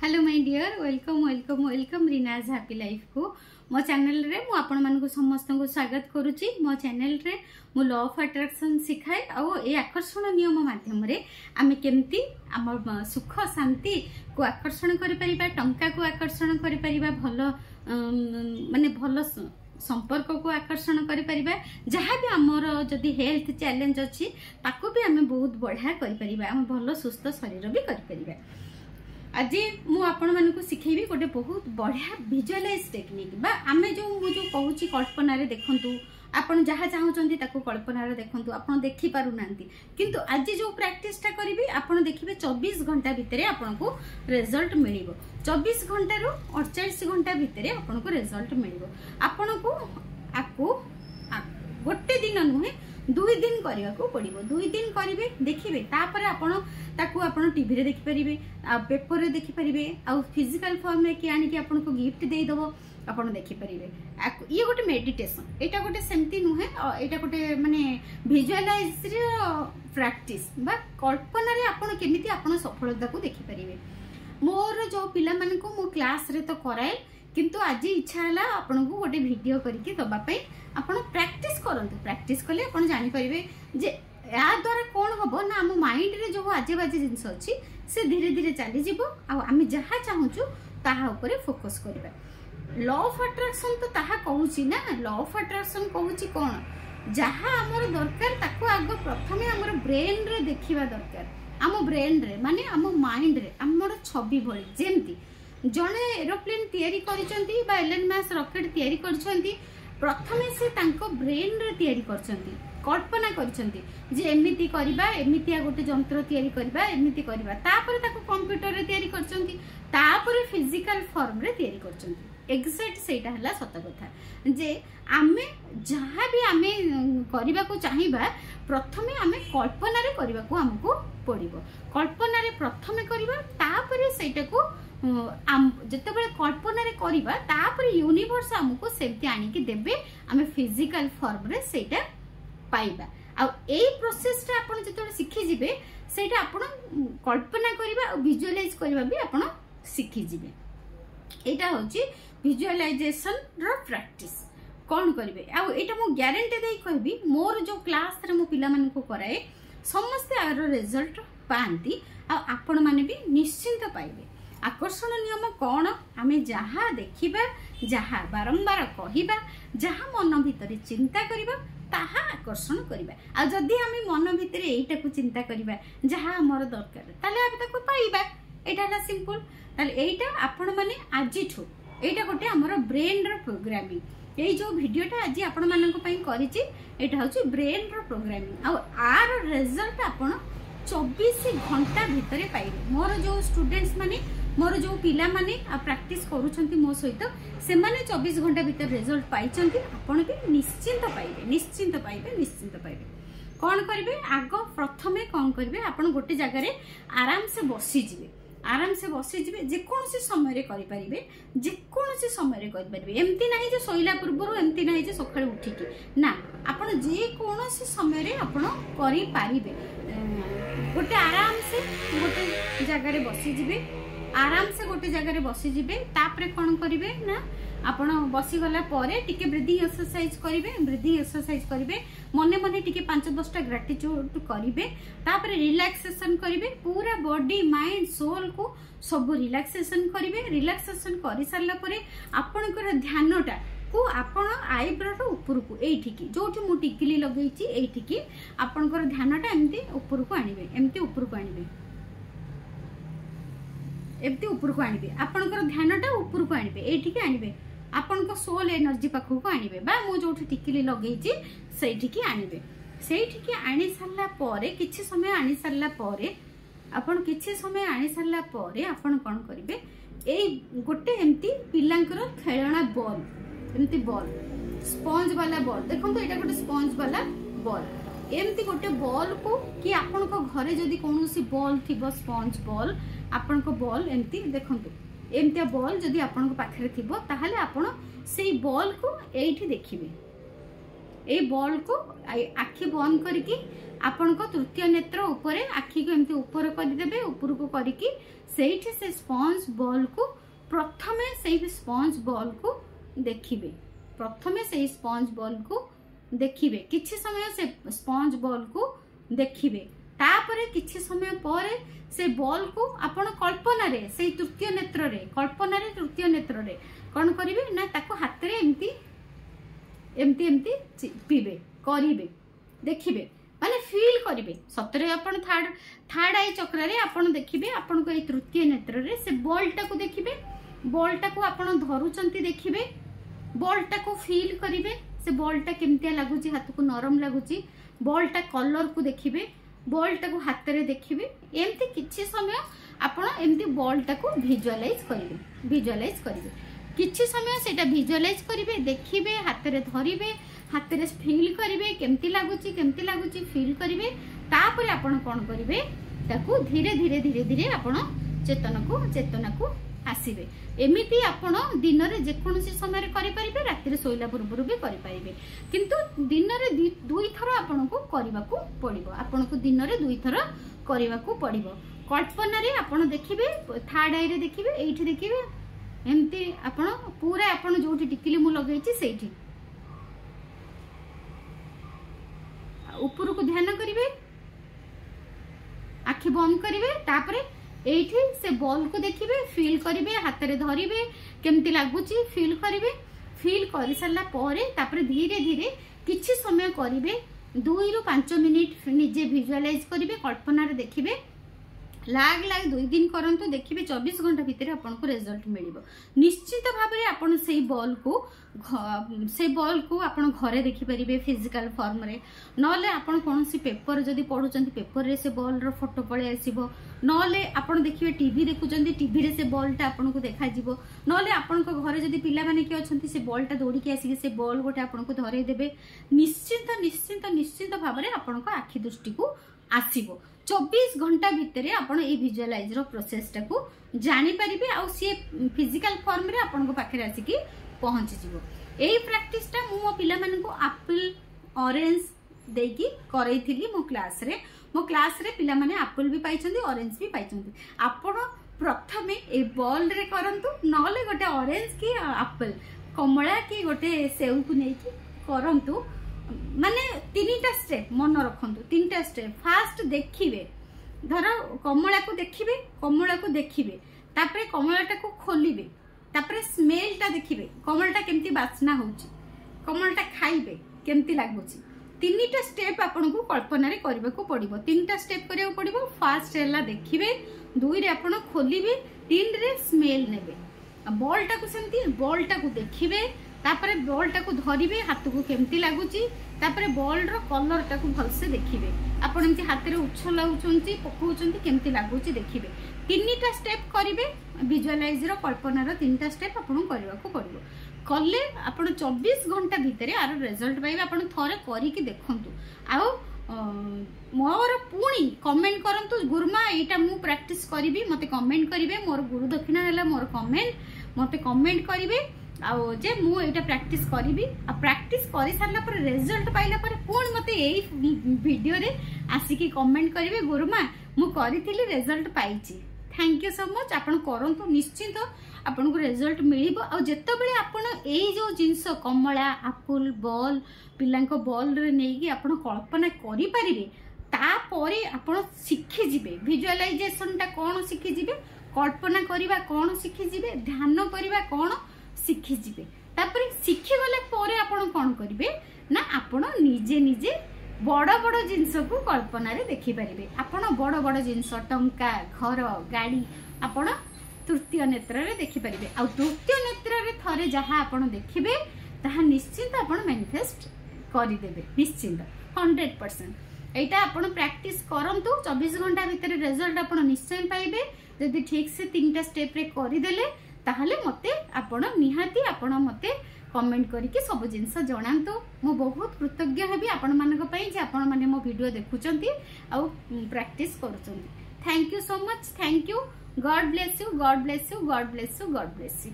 Hello my dear welcome welcome welcome Rinaj happy life को मो channel रे मु आपण मानक समस्त को स्वागत करुच्ची। मो चैनल रे मु लॉ ऑफ अट्रैक्शन सिखाए और ये आकर्षण नियम माध्यम रे आमे केमती आम सुख शांति को आकर्षण करि परिबा, टंका को आकर्षण करि परिबा, भलो माने भलो संपर्क को आकर्षण करि परिबा, जहाँ भी आमर जदि हेल्थ चैलेंज अच्छी ताको भी आमे बहुत बढ़िया करि परिबा, आम भलो सुस्थ शरीर भी करि परिबा। आज मु आपण मानकु सिखेबी गोटे बहुत बढ़िया विजुअलाइज टेक्निक बा आमे जो मु जो कहूची कल्पना रे देखंतु आपण जहाँ चाहूचंती ताको कल्पना रे देखंतु आपण देखि पारु नांती, किंतु आज जो प्रैक्टिस टा करिवि आपण देखिबे 24 घंटा भितरे आपनको रिजल्ट मिलिबो। 24 घंटा रो 48 घंटा भितरे आपनको रिजल्ट मिलिबो। आपनको आको गोटे दिन नुहे 2 दिन करने को पड़ो। 2 दिन करेंगे देखिए तापर आपण टीवी रे देखि परिबे, पेपर रे देखि परिबे, आ फिजिकल फॉर्म में कि आनी कि आपन को गिफ्ट दे दबो आपण देखि परिबे। ये गोटे मेडिटेशन, एटा गोटे सेमती नुहे, एटा गोटे माने विजुअलाइज रे प्रैक्टिस बा कल्पना रे आपण केमिति आपण सफलता को देखि परिबे। मोर जो पिला मन को मो क्लास रे तो कराए, किंतु आज इच्छा है आपन को गोटे वीडियो करके दबा पे आपण प्रैक्टिस करंतु। प्रैक्टिस कले आपण जानि परिबे जे या द्वारा कौन हम ना आम माइंड रे जो आजे बाजे जिनस अच्छी से धीरे धीरे चली जीवो आम जहाँ चाहूँ ताहा ऊपर फोकस करबा। लॉ ऑफ अट्रैक्शन तो ताहा कहूची ना, लॉ ऑफ अट्रैक्शन कहूची कौन जहाँ आमर दरकार ताको आगो प्रथमे आमर ब्रेन रे देखिबा दरकार। आम ब्रेन रे माने आम माइंड रे आमर छवि भली जेमती जड़े एरोप्लेन तैयारी करिसंती बा एलन मास रॉकेट तैयारी करिसंती, प्रथमे से तांको ब्रेन रे तैयारी करसंती, कल्पना करछंती जे एमिति करबा, एमिति गोटे यंत्र तैयारी करबा, एमिति करबा, तापर ताको कंप्यूटर रे तैयारी करछंती, तापर फिजिकल फॉर्म रे तैयारी करछंती। एक्जेक्ट सेटा हला सत कथा जे आमे जहाँ भी आमे करबा को चाहिबा प्रथमे आमे कल्पना रे करबा को हमको पड़िबो। कल्पना रे प्रथमे करबा, तापर सेटा को जिते बड़े कल्पना रे करिबा तापर यूनिवर्स हमको सेमती आनिकी देबे, आमे फिजिकल फॉर्म रे सेटा पाइबा। आ एई प्रोसेस टा आपण जते सिखि जिबे सेटा आपण कल्पना करिबा और विजुअलाइज करिबा भी आपण सिखि जिबे। एटा होची विजुअलाइजेशन रो प्रैक्टिस कोन करिवे। आ एटा मो गारंटी देई कहबी मोर जो क्लास रे मो पिला मन को कराए समस्त आरो रिजल्ट पांती आ आपण माने भी निश्चिंत पाइबे। आकर्षण नियम कौन आमे जहाँ देखिबा, जहाँ बारंबार कहिबा, जहाँ मन भितर चिंता करिबा ताहा आकर्षण करिबा। आ जदि आमे मन भितर एटा को चिंता करिबा जहाँ हमर दरकार ताले आबे ताको पाइबा। एटा हला सिंपल। ताले एटा आपण माने आजिठो एटा गोटे हमर ब्रेन रो प्रोग्रामिंग। एई जो वीडियोटा आज आपण मानन को पई करिछि एटा होछि ब्रेन रो प्रोग्रामिंग। आ आर रिजल्ट आपण 24 घंटा भितर पाइबे। मोर जो स्टूडेंट्स माने मोर जो पिला माने प्रैक्टिस करूछंती मो सहित से माने 24 घंटा भीतर रिजल्ट पाइछंती। आपण भी निश्चिंत पाइबे, निश्चिंत पाइबे, निश्चिंत पाइबे। कौन करिवे आगो प्रथमे कौन करिवे आपण गोटे जगह रे आराम से बसी जिवे, आराम से बसी जिवे। जे कोनोसी समय रे करि परिबे, जे कोनोसी समय रे करि परिबे। एमती नाही जे सोइला पूर्वरु, एमती नाही जे सकाळे उठिकी ना, आपण जे कोनोसी समय रे आपण करि परिबे। गोटे आराम से गोटे जगह रे बसी जिवे, आराम से गोटे जगह रे बसी जिबे। तापरे कोन करिवे ना आपण बसी गला परे टिके ब्रीदिंग एक्सरसाइज करिवे, ब्रीदिंग एक्सरसाइज करिवे, मने मने टिके 5-10 टा ग्रेटिट्यूड करिवे, तापरे रिलैक्सेशन करिवे, पूरा बॉडी माइंड सोल को सब रिलैक्सेशन करिवे। रिलैक्सेशन करि सारला परे आपनकर ध्यानटा को आपण आईब्रो रो ऊपर को एठी की जोठी मु टिकली लगैछि एठी की आपनकर ध्यानटा एम्ति ऊपर को आनिवे, एम्ति ऊपर को आनिवे, एमती ऊपर को आनिबे। आपनकर ध्यानटा ऊपर को आनिबे, एठी के आनिबे, आपनकर सोल एनर्जी पाखु को आनिबे बा मु जोठी टिकली लगैछि सेठी की आनिबे। सेठी की आनी सारला परे किछि समय आनी सारला परे आपण किछि समय आनी सारला परे आपण कोन करिवे एई गोटे एमती पिलांकर खेलना बॉल, एमती बॉल स्पंज वाला बॉल देखंतु, एटा गोटे स्पंज वाला बॉल, एमती गोटे बॉल को कि आपण को घरे जदी कोनोसी बॉल थिबो स्पंज बॉल आपण को बॉल एमती देखंतु, एमती बॉल जदी आपण को पाखरे थिबो ताहाले आपण सेई बॉल को एठी देखिबे। ए बॉल को आखि बंद करके आपण को तृतीय नेत्र ऊपर आखि को एमती ऊपर करदेबे ऊपर को करिकी सेठी से स्पंज बॉल को प्रथमे से स्पंज बॉल को देखिबे प्रथमे से स्पंज बॉल को देखिबे किछि समय से स्पंज बॉल को देखिबे तापरे किछि समय परे से बॉल को आपण कल्पना रे से तृतीय नेत्र रे कल्पना रे तृतीय नेत्र रे कोन करिवे ना ताको हाथ रे एमती एमती एमती पीबे करिवे देखिबे माने फील करिवे सतरे आपण थर्ड आई चक्र रे आपण देखिबे आपण को ए तृतीय नेत्र रे से बॉल टा को देखिबे बॉल टा को आपण धरुचंती देखिबे बॉल टा को फील करिवे से बॉल टा केमतिया लागुची हाथ को नरम लागुची बॉल टा कलर को देखिबे बॉल टा को हाथ रे देखिबे एमती किछि समय आपण एमती बॉल टा को विजुअलाइज करिवे किछि समय सेटा विजुअलाइज करिवे देखिबे हाथ रे धरिबे हाथ रे फील करिवे केमती लागुची फील करिवे तापर आपण कोन करिवे ताको धीरे धीरे धीरे धीरे आपण चेतना को आसीबे एमिति आपण दिन रे जे कोनोसी समय रे करि परिबे राति रे सोइला पूर्व भी करि परिबे किंतु दिन रे दुई थर आपण को करबा को पड़िबो आपण को दिन रे दुई थर करबा को पड़िबो कल्पना रे आपण देखिबे थर्ड आई रे देखिबे एठी देखिबे एमती आपण पूरा आपण जोठी टिकली मु लगैछि सेठी ऊपर को ध्यान करिवे आखि बंद करिवे तापरे एठी से बॉल को देखिबे फील करिवे हाथ रे धरिवे केमती लागुची फील करिवे फील करि सरला परे तापरे धीरे धीरे किछि समय करिवे 2 ରୁ 5 मिनिट निजे विजुअलाइज करिवे कल्पना रे देखिवे लाग 2 दिन करंतु देखिबे 24 घंटा भीतर आपन को रिजल्ट मिलिबो निश्चित भाबरे आपन सेही बॉल को आपन घरे देखि परिबे फिजिकल फॉर्म रे नले आपन कोनसी पेपर जदी पढुचंती पेपर रे से बॉल रो फोटो पळे आसीबो नले आपन देखिबे टीवी देखुचंती टीवी रे से बॉल टा आपन को देखा जिवो नले आपन को घरे जदी पिला माने के अछंती से बॉल टा दौड़ी के आसी से बॉल गोटे आपन को धरै देबे निश्चित भाबरे आपन को आखि दृष्टि को आसीबो 24 घंटा भितर आपण ए विजुअलाइज रो प्रोसेस टा को जानि परिबे आ सी फिजिकल फॉर्म रे आपण को पाखे आसी की पहुंची जिवो एई प्रैक्टिस टा मो पिला माने को एप्पल ऑरेंज देकी करैथिली मो क्लास रे पिला माने एप्पल भी पाइछंती ऑरेंज भी पाइछंती आपण प्रथमे ए बॉल रे करंतु नले गोटे ऑरेंज की एप्पल कमला की गोटे सेव को नै की करंतु माने 3टा स्टेप मन रखंतु 3टा स्टेप फास्ट देखिबे धर कमला को देखिबे तापरे कमलाटा को खोलिबे तापरे स्मेल टा देखिबे कमलटा केमती बासना होउची कमलटा खाइबे केमती लागुची 3टा स्टेप आपन को कल्पना रे करबा को पड़िबो 3टा स्टेप करियो पड़िबो फास्ट एला देखिबे 2 रे आपन खोलिबे 3 रे स्मेल नेबे बॉल टा को सेमती बॉल टा को देखिबे तापरे बॉल टा को धरिबे हाथ को केमती लागुची तापरे बॉल रो कलर टा को भलसे देखिबे आपण एमती हाथ रे उछलाउचंती पकोउचंती केमती लागुची देखिबे 3टा स्टेप करिवे विजुअलाइज रो कल्पना रो 3टा स्टेप आपण करबा को पड़िबो कले आपण 24 घंटा भितरे आरो रिजल्ट पाइबे आपण थरे करी के देखंतु आउ मोर पुणी कमेंट करंतु गुरुमा एटा मु प्रैक्टिस करिवि मते कमेंट करिवे मोर गुरु दक्षिणा हैला मोर कमेंट मते कमेंट करिवे आउ जे मु एटा प्रैक्टिस करिवि आ प्रैक्टिस करि सारला पर रिजल्ट पाइला पर पुणी मते एई वीडियो रे आसी की कमेंट करिवे गुरुमा मु करिथिली रिजल्ट पाइची थैंक यू सो मच आपण करंतु निश्चित आपण को रिजल्ट मिलिबो आ जत्ते बेले आपण एई जो जिंस कमला एप्पल बॉल पिलांको बॉल रे नेकी आपण कल्पना करि परिबे ता परे आपण सिखि जिवे विजुअलाइजेशन ता कोन सिखि जिवे कल्पना करिवा कोन सिखि जिवे ध्यान करिवा कोन सिखि जिवे तापरे सिखि गले परे आपण कोन करिवे ना आपण निजे बड़ बड़ जिंस को कल्पना रे देखि परिबे आपण बड़ जिंस टंका घर गाड़ी आपण तृतीय नेत्र रे देखि परिबे आ तृतीय नेत्र रे थरे जहा आपण देखिबे ताहा निश्चित आपण मैनिफेस्ट करि देबे निश्चित 100% एटा आपण प्रैक्टिस करंतु 24 घंटा भीतर रिजल्ट आपण निश्चय पाइबे जदि ठीक से 3टा स्टेप रे करि देले ताहले मते आपण निहाती आपण मते कमेंट करके सब जिनस जणांतु मो बहुत कृतज्ञ हेबी आपण मानक पई जे आपण माने मो वीडियो देखुचंती आ प्रैक्टिस करूचंती thank you so much thank you god bless you god bless you god bless you god bless you